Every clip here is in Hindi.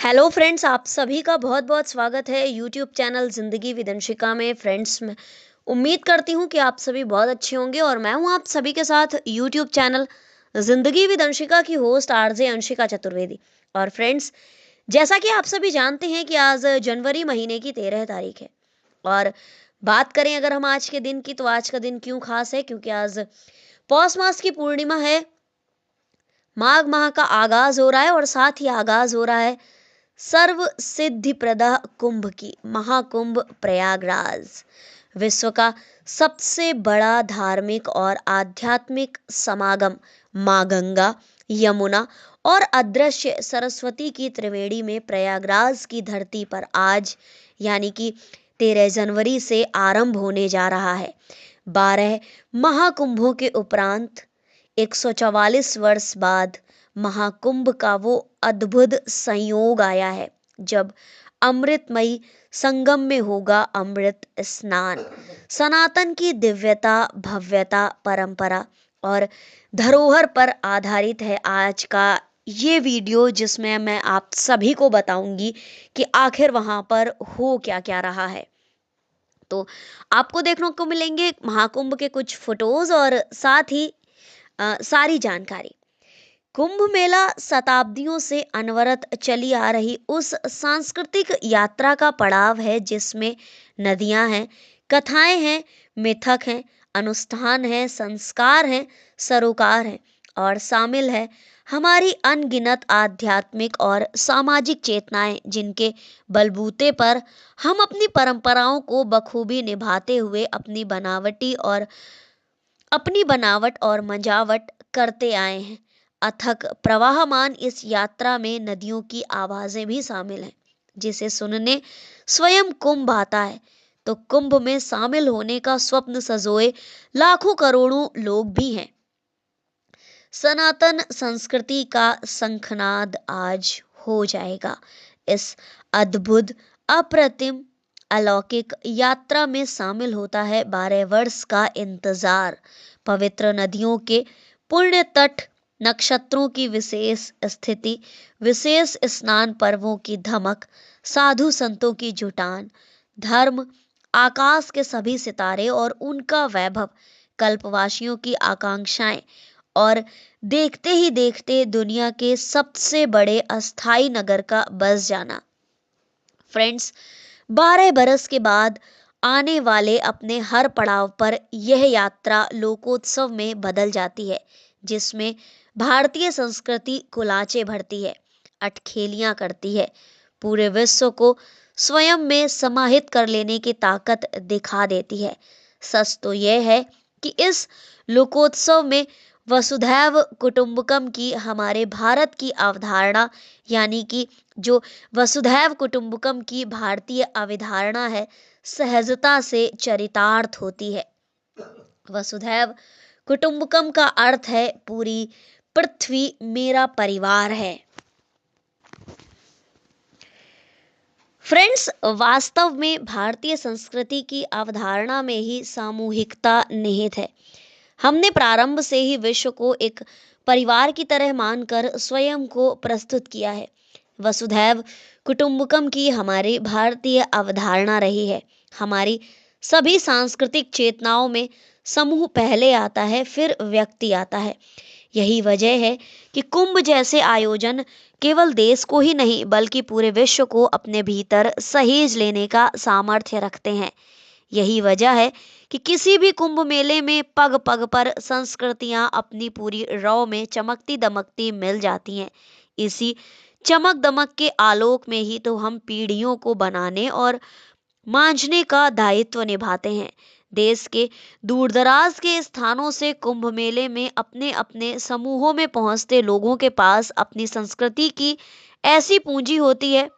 हेलो फ्रेंड्स, आप सभी का बहुत बहुत स्वागत है यूट्यूब चैनल ज़िंदगी विदंशिका में। फ्रेंड्स, मैं उम्मीद करती हूँ कि आप सभी बहुत अच्छे होंगे और मैं हूँ आप सभी के साथ यूट्यूब चैनल ज़िंदगी विदंशिका की होस्ट आरजे अंशिका चतुर्वेदी। और फ्रेंड्स, जैसा कि आप सभी जानते हैं कि आज जनवरी महीने की 13 तारीख है। और बात करें अगर हम आज के दिन की, तो आज का दिन क्यों खास है? क्योंकि आज पौष मास की पूर्णिमा है, माघ माह का आगाज हो रहा है और साथ ही आगाज हो रहा है सर्व सिद्धि प्रदा कुंभ की, महाकुंभ प्रयागराज, विश्व का सबसे बड़ा धार्मिक और आध्यात्मिक समागम माँ गंगा, यमुना और अदृश्य सरस्वती की त्रिवेणी में प्रयागराज की धरती पर आज यानी कि 13 जनवरी से आरंभ होने जा रहा है। 12 महाकुंभों के उपरांत 144 वर्ष बाद महाकुंभ का वो अद्भुत संयोग आया है जब अमृतमयी संगम में होगा अमृत स्नान। सनातन की दिव्यता, भव्यता, परंपरा और धरोहर पर आधारित है आज का ये वीडियो, जिसमें मैं आप सभी को बताऊंगी कि आखिर वहां पर हो क्या क्या रहा है। तो आपको देखने को मिलेंगे महाकुंभ के कुछ फोटोज और साथ ही सारी जानकारी। कुंभ मेला शताब्दियों से अनवरत चली आ रही उस सांस्कृतिक यात्रा का पड़ाव है जिसमें नदियां हैं, कथाएं हैं, मिथक हैं, अनुष्ठान हैं, संस्कार हैं, सरोकार हैं और शामिल है हमारी अनगिनत आध्यात्मिक और सामाजिक चेतनाएं, जिनके बलबूते पर हम अपनी परंपराओं को बखूबी निभाते हुए अपनी बनावट और मजावट करते आए हैं। अथक प्रवाहमान इस यात्रा में नदियों की आवाजें भी शामिल हैं, जिसे सुनने स्वयं कुंभ आता है तो कुंभ में शामिल होने का स्वप्न सजोए लाखों करोड़ों लोग भी हैं। सनातन संस्कृति का शंखनाद आज हो जाएगा। इस अद्भुत, अप्रतिम, अलौकिक यात्रा में शामिल होता है 12 वर्ष का इंतजार, पवित्र नदियों के पुण्य तट, नक्षत्रों की विशेष स्थिति, विशेष स्नान पर्वों की धमक, साधु संतों की जुटान, धर्म, आकाश के सभी सितारे और उनका वैभव, कल्पवासियों की आकांक्षाएं और देखते ही देखते दुनिया के सबसे बड़े अस्थाई नगर का बस जाना। फ्रेंड्स, 12 बरस के बाद आने वाले अपने हर पड़ाव पर यह यात्रा लोकोत्सव में बदल जाती है, जिसमें भारतीय संस्कृति कुलाचे भरती है, अटखेलियां करती है, पूरे विश्व को स्वयं में समाहित कर लेने की ताकत दिखा देती है। सच तो यह है कि इस लोकोत्सव में वसुधैव कुटुंबकम की, हमारे भारत की अवधारणा, यानी कि जो वसुधैव कुटुंबकम की भारतीय अवधारणा है, सहजता से चरितार्थ होती है। वसुधैव कुटुंबकम का अर्थ है पूरी पृथ्वी मेरा परिवार है। फ्रेंड्स, वास्तव में भारतीय संस्कृति की अवधारणा में ही सामूहिकता निहित है। हमने प्रारंभ से ही विश्व को एक परिवार की तरह मानकर स्वयं को प्रस्तुत किया है। वसुधैव कुटुंबकम की हमारी भारतीय अवधारणा रही है। हमारी सभी सांस्कृतिक चेतनाओं में समूह पहले आता है, फिर व्यक्ति आता है। यही वजह है कि कुंभ जैसे आयोजन केवल देश को ही नहीं बल्कि पूरे विश्व को अपने भीतर सहेज लेने का सामर्थ्य रखते हैं। यही वजह है कि किसी भी कुंभ मेले में पग पग पर संस्कृतियां अपनी पूरी रौ में चमकती दमकती मिल जाती हैं। इसी चमक दमक के आलोक में ही तो हम पीढ़ियों को बनाने और मांझने का दायित्व निभाते हैं। देश के दूरदराज के स्थानों से कुंभ मेले में अपने अपने समूहों में पहुंचते लोगों के पास अपनी संस्कृति की ऐसी पूंजी होती है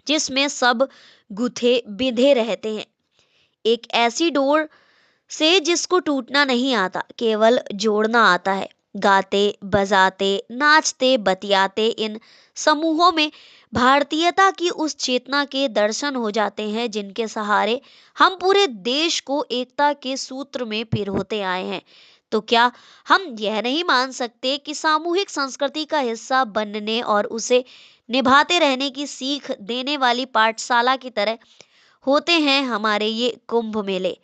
जिसमें सब गुथे बिंधे रहते हैं, एक ऐसी डोर से जिसको टूटना नहीं आता, केवल जोड़ना आता है। गाते बजाते नाचते बतियाते इन समूहों में भारतीयता की उस चेतना के दर्शन हो जाते हैं जिनके सहारे हम पूरे देश को एकता के सूत्र में पिरोते आए हैं। तो क्या हम यह नहीं मान सकते कि सामूहिक संस्कृति का हिस्सा बनने और उसे निभाते रहने की सीख देने वाली पाठशाला की तरह होते हैं हमारे ये कुंभ मेले।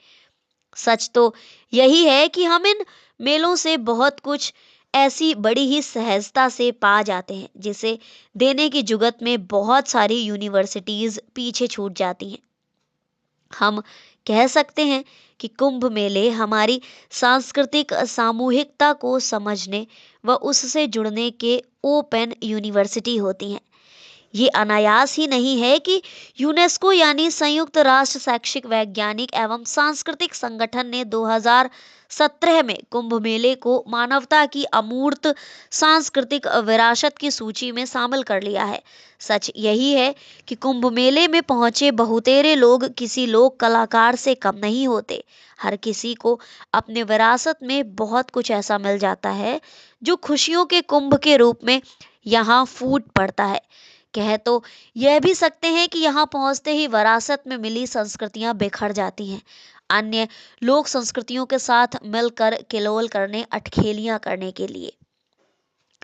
सच तो यही है कि हम इन मेलों से बहुत कुछ ऐसी बड़ी ही सहजता से पा जाते हैं जिसे देने की जुगत में बहुत सारी यूनिवर्सिटीज पीछे छूट जाती हैं। हम कह सकते हैं कि कुंभ मेले हमारी सांस्कृतिक सामूहिकता को समझने व उससे जुड़ने के ओपन यूनिवर्सिटी होती हैं। ये अनायास ही नहीं है कि यूनेस्को यानी संयुक्त राष्ट्र शैक्षिक वैज्ञानिक एवं सांस्कृतिक संगठन ने 2017 में कुंभ मेले को मानवता की अमूर्त सांस्कृतिक विरासत की सूची में शामिल कर लिया है। सच यही है कि कुंभ मेले में पहुंचे बहुतेरे लोग किसी लोक कलाकार से कम नहीं होते। हर किसी को अपने विरासत में बहुत कुछ ऐसा मिल जाता है जो खुशियों के कुंभ के रूप में यहाँ फूट पड़ता है। कह तो यह भी सकते हैं कि यहाँ पहुंचते ही विरासत में मिली संस्कृतियां बिखर जाती हैं, अन्य लोक संस्कृतियों के साथ मिलकर किलोल करने अटखेलियां करने के लिए।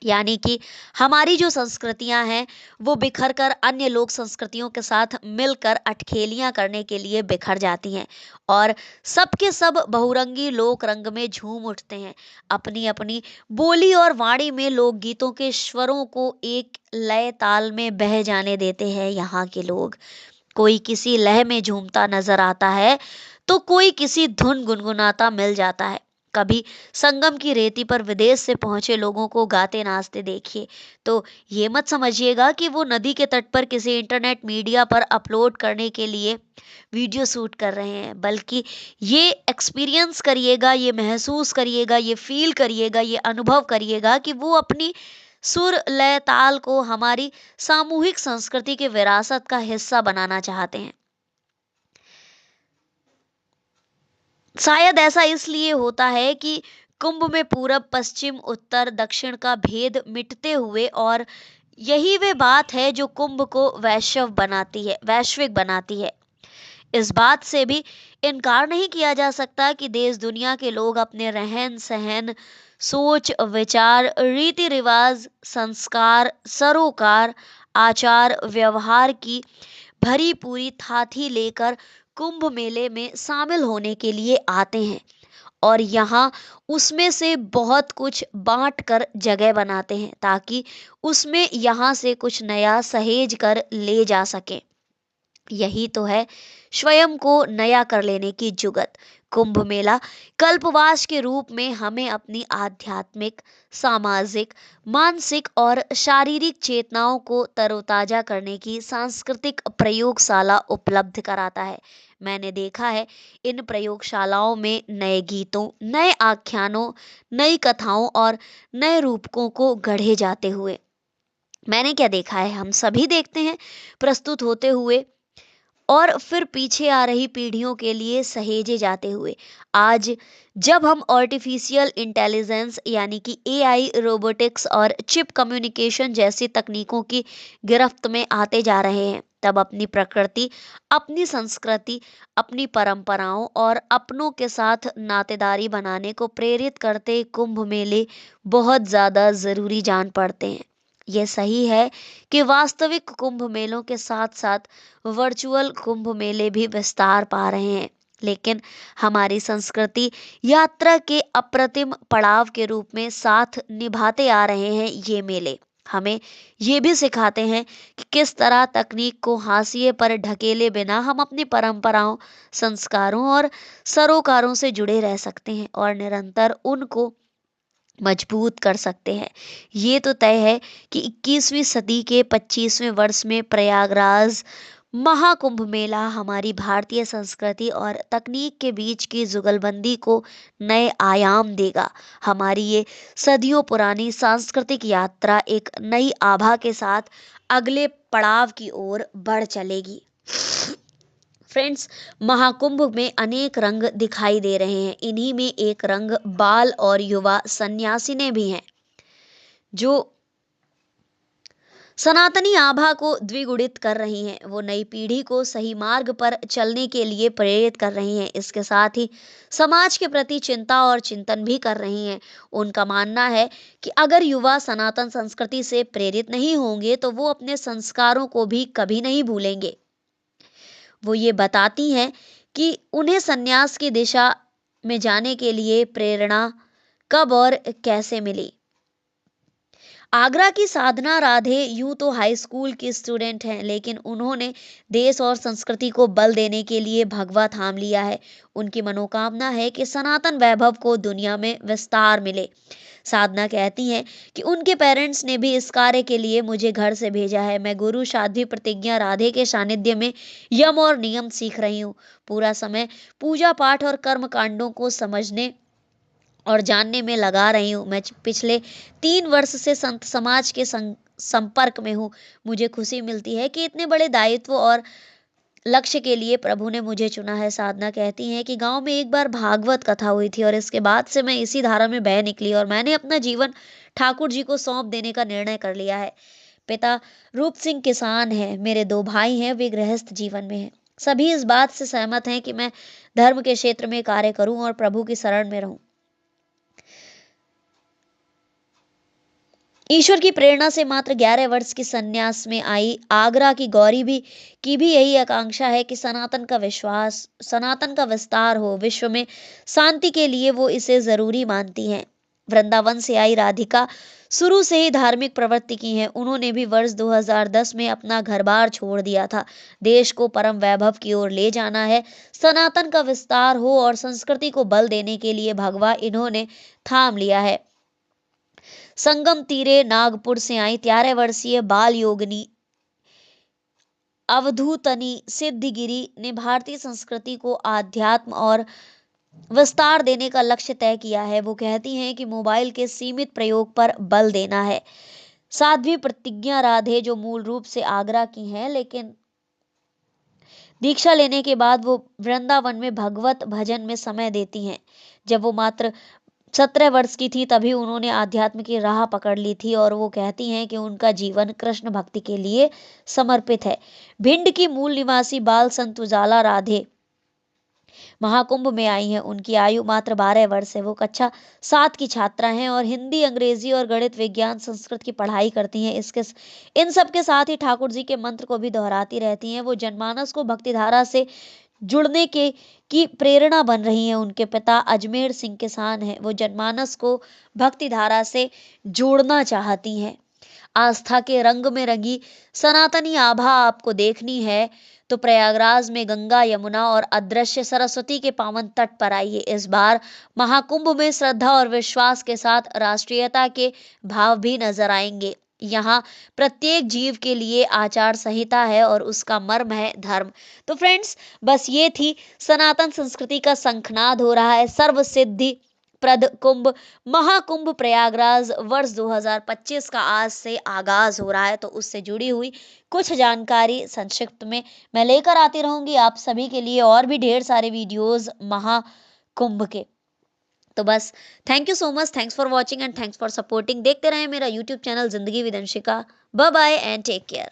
यानी कि हमारी जो संस्कृतियां हैं वो बिखर कर अन्य लोक संस्कृतियों के साथ मिलकर अटखेलियां करने के लिए बिखर जाती हैं और सबके सब बहुरंगी लोक रंग में झूम उठते हैं। अपनी अपनी बोली और वाणी में लोकगीतों के स्वरों को एक लय ताल में बह जाने देते हैं यहाँ के लोग। कोई किसी लय में झूमता नजर आता है तो कोई किसी धुन गुनगुनाता मिल जाता है। कभी संगम की रेती पर विदेश से पहुंचे लोगों को गाते नाचते देखिए तो ये मत समझिएगा कि वो नदी के तट पर किसी इंटरनेट मीडिया पर अपलोड करने के लिए वीडियो शूट कर रहे हैं, बल्कि ये एक्सपीरियंस करिएगा, ये महसूस करिएगा, ये फील करिएगा, ये अनुभव करिएगा कि वो अपनी सुर लय ताल को हमारी सामूहिक संस्कृति के विरासत का हिस्सा बनाना चाहते हैं। शायद ऐसा इसलिए होता है कि कुंभ में पूरब पश्चिम उत्तर दक्षिण का भेद मिटते हुए, और यही वे बात है जो कुंभ को वैश्विक बनाती है। इस बात से भी इनकार नहीं किया जा सकता कि देश दुनिया के लोग अपने रहन सहन, सोच विचार, रीति रिवाज, संस्कार, सरोकार, आचार व्यवहार की भरी पूरी थाती लेकर कुंभ मेले में शामिल होने के लिए आते हैं और यहाँ उसमें से बहुत कुछ बांट कर जगह बनाते हैं ताकि उसमें यहाँ से कुछ नया सहेज कर ले जा सके। यही तो है स्वयं को नया कर लेने की जुगत। कुंभ मेला कल्पवास के रूप में हमें अपनी आध्यात्मिक, सामाजिक, मानसिक और शारीरिक चेतनाओं को तरोताजा करने की सांस्कृतिक प्रयोगशाला उपलब्ध कराता है। मैंने देखा है इन प्रयोगशालाओं में नए गीतों, नए आख्यानों, नई कथाओं और नए रूपकों को गढ़े जाते हुए। मैंने क्या देखा है, हम सभी देखते हैं प्रस्तुत होते हुए और फिर पीछे आ रही पीढ़ियों के लिए सहेजे जाते हुए। आज जब हम आर्टिफिशियल इंटेलिजेंस यानी कि एआई, रोबोटिक्स और चिप कम्युनिकेशन जैसी तकनीकों की गिरफ्त में आते जा रहे हैं, तब अपनी प्रकृति, अपनी संस्कृति, अपनी परंपराओं और अपनों के साथ नातेदारी बनाने को प्रेरित करते कुंभ मेले बहुत ज़्यादा ज़रूरी जान पड़ते हैं। ये सही है कि वास्तविक कुंभ मेलों के साथ साथ वर्चुअल कुंभ मेले भी विस्तार पा रहे हैं, लेकिन हमारी संस्कृति यात्रा के अप्रतिम पड़ाव के रूप में साथ निभाते आ रहे हैं। ये मेले हमें ये भी सिखाते हैं कि किस तरह तकनीक को हाशिए पर ढकेले बिना हम अपनी परंपराओं, संस्कारों और सरोकारों से जुड़े रह सकते हैं और निरंतर उनको मजबूत कर सकते हैं। ये तो तय है कि 21वीं सदी के 25वें वर्ष में प्रयागराज महाकुंभ मेला हमारी भारतीय संस्कृति और तकनीक के बीच की जुगलबंदी को नए आयाम देगा। हमारी ये सदियों पुरानी सांस्कृतिक यात्रा एक नई आभा के साथ अगले पड़ाव की ओर बढ़ चलेगी। फ्रेंड्स, महाकुंभ में अनेक रंग दिखाई दे रहे हैं। इन्हीं में एक रंग बाल और युवा सन्यासिने भी हैं, जो सनातनी आभा को द्विगुणित कर रही हैं। वो नई पीढ़ी को सही मार्ग पर चलने के लिए प्रेरित कर रही हैं। इसके साथ ही समाज के प्रति चिंता और चिंतन भी कर रही हैं। उनका मानना है कि अगर युवा सनातन संस्कृति से प्रेरित नहीं होंगे तो वो अपने संस्कारों को भी कभी नहीं भूलेंगे। वो ये बताती हैं कि उन्हें संन्यास की दिशा में जाने के लिए प्रेरणा कब और कैसे मिली। आगरा की साधना राधे यूं तो हाई स्कूल की स्टूडेंट हैं, लेकिन उन्होंने देश और संस्कृति को बल देने के लिए भगवा थाम लिया है। उनकी मनोकामना है कि सनातन वैभव को दुनिया में विस्तार मिले। साधना कहती हैं कि उनके पेरेंट्स ने भी इस कार्य के लिए मुझे घर से भेजा है। मैं गुरु साध्वी प्रतिज्ञा राधे के सानिध्य में यम और नियम सीख रही हूँ। पूरा समय पूजा पाठ और कर्म कांडों को समझने और जानने में लगा रही हूँ। मैं पिछले 3 वर्ष से संत समाज के संपर्क में हूँ। मुझे खुशी मिलती है कि इतने बड़े दायित्व और लक्ष्य के लिए प्रभु ने मुझे चुना है। साधना कहती हैं कि गांव में एक बार भागवत कथा हुई थी और इसके बाद से मैं इसी धारा में बह निकली और मैंने अपना जीवन ठाकुर जी को सौंप देने का निर्णय कर लिया है। पिता रूप सिंह किसान है, मेरे 2 भाई हैं, वे गृहस्थ जीवन में हैं। सभी इस बात से सहमत हैं कि मैं धर्म के क्षेत्र में कार्य करूं और प्रभु की शरण में रहूं। ईश्वर की प्रेरणा से मात्र 11 वर्ष की संन्यास में आई आगरा की गौरी भी यही आकांक्षा है कि सनातन का विस्तार हो। विश्व में शांति के लिए वो इसे जरूरी मानती हैं। वृंदावन से आई राधिका शुरू से ही धार्मिक प्रवृत्ति की हैं। उन्होंने भी वर्ष 2010 में अपना घर बार छोड़ दिया था। देश को परम वैभव की ओर ले जाना है, सनातन का विस्तार हो और संस्कृति को बल देने के लिए भगवा इन्होंने थाम लिया है। संगम तीरे नागपुर से आई 13 वर्षीय बाल योगिनी अवधूतनी सिद्धगिरी ने भारतीय संस्कृति को आध्यात्म और विस्तार देने का लक्ष्य तय किया है। वो कहती हैं कि मोबाइल के सीमित प्रयोग पर बल देना है। साध्वी प्रतिज्ञा राधे जो मूल रूप से आगरा की हैं, लेकिन दीक्षा लेने के बाद वो वृंदावन में भगवत भजन में समय देती हैं। जब वो मात्र 17 वर्ष की थी तभी उन्होंने आध्यात्म की राह पकड़ ली थी और वो कहती हैं कि उनका जीवन कृष्ण भक्ति के लिए समर्पित है। भिंड की मूल निवासी बाल संत उजाला राधे महाकुंभ में आई हैं। उनकी आयु मात्र 12 वर्ष है। वो कक्षा 7 की छात्रा हैं और हिंदी, अंग्रेजी और गणित, विज्ञान, संस्कृत की पढ़ाई करती हैं। इन सब के साथ ही ठाकुर जी के मंत्र को भी दोहराती रहती हैं। वो जनमानस को भक्तिधारा से जुड़ने की प्रेरणा बन रही हैं। उनके पिता अजमेर सिंह किसान हैं। वो जनमानस को भक्तिधारा से जोड़ना चाहती हैं। आस्था के रंग में रंगी सनातनी आभा आपको देखनी है तो प्रयागराज में गंगा, यमुना और अदृश्य सरस्वती के पावन तट पर आइए। इस बार महाकुंभ में श्रद्धा और विश्वास के साथ राष्ट्रीयता के भाव भी नजर आएंगे। यहाँ प्रत्येक जीव के लिए आचार संहिता है और उसका मर्म है धर्म। तो फ्रेंड्स, बस ये थी सनातन संस्कृति का शंखनाद हो रहा है सर्व सिद्धि प्रद कुंभ महाकुंभ प्रयागराज वर्ष 2025 का आज से आगाज हो रहा है। तो उससे जुड़ी हुई कुछ जानकारी संक्षिप्त में मैं लेकर आती रहूंगी आप सभी के लिए, और भी ढेर सारे वीडियोस महाकुंभ के। तो बस thank you so much, thanks for watching and thanks for supporting. देखते रहें मेरा YouTube channel Zindagi with Anshika. Bye bye and take care.